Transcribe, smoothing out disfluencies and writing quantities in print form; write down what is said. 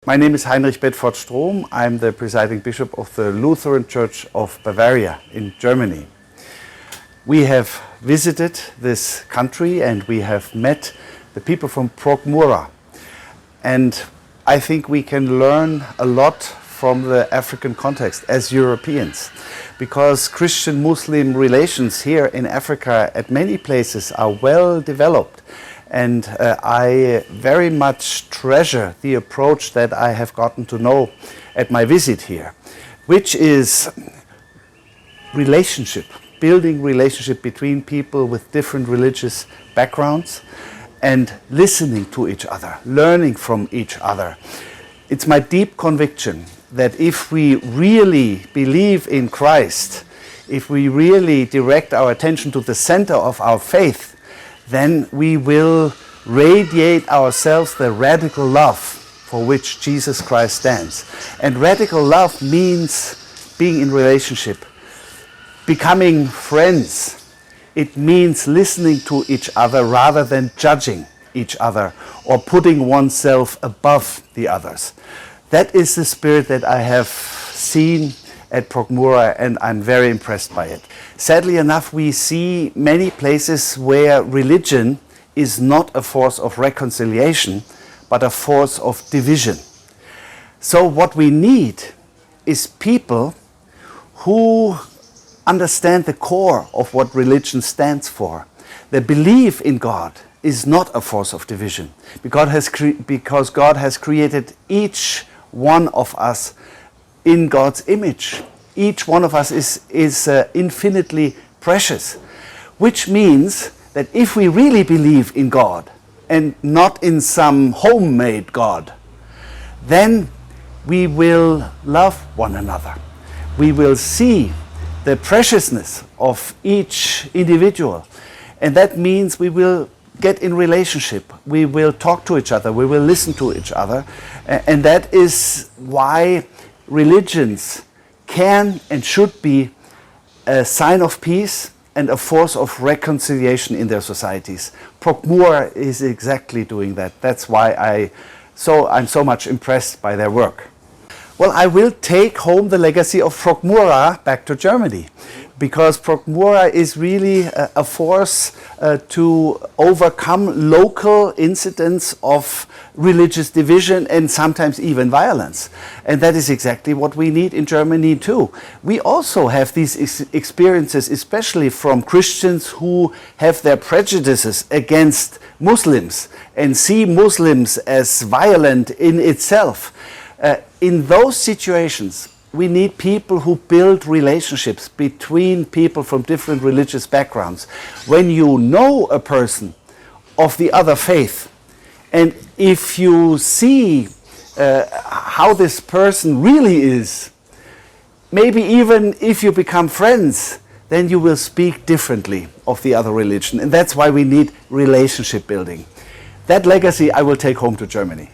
My name is Heinrich Bedford. I'm the presiding bishop of the Lutheran Church of Bavaria in Germany. We have visited this country and we have met the people from PROCMURA. And I think we can learn a lot from the African context as Europeans, because Christian-Muslim relations here in Africa at many places are well developed. And I very much treasure the approach that I have gotten to know at my visit here, which is relationship, building relationship between people with different religious backgrounds and listening to each other, learning from each other. It's my deep conviction that if we really believe in Christ, if we really direct our attention to the center of our faith, then we will radiate ourselves the radical love for which Jesus Christ stands. And radical love means being in relationship, becoming friends. It means listening to each other rather than judging each other or putting oneself above the others. That is the spirit that I have seen at PROCMURA, and I'm very impressed by it. Sadly enough, we see many places where religion is not a force of reconciliation, but a force of division. So what we need is people who understand the core of what religion stands for. The belief in God is not a force of division, because God has created each one of us in God's image. Each one of us is infinitely precious, which means that if we really believe in God and not in some homemade God, then we will love one another. We will see the preciousness of each individual, and that means we will get in relationship, we will talk to each other, we will listen to each other, and that is why religions can and should be a sign of peace and a force of reconciliation in their societies. PROCMURA is exactly doing that. That's why I'm so much impressed by their work. Well, I will take home the legacy of PROCMURA back to Germany, because PROCMURA is really a force to overcome local incidents of religious division and sometimes even violence. And that is exactly what we need in Germany too. We also have these experiences, especially from Christians who have their prejudices against Muslims and see Muslims as violent in itself. In those situations, we need people who build relationships between people from different religious backgrounds. When you know a person of the other faith, and if you see how this person really is, maybe even if you become friends, then you will speak differently of the other religion. And that's why we need relationship building. That legacy I will take home to Germany.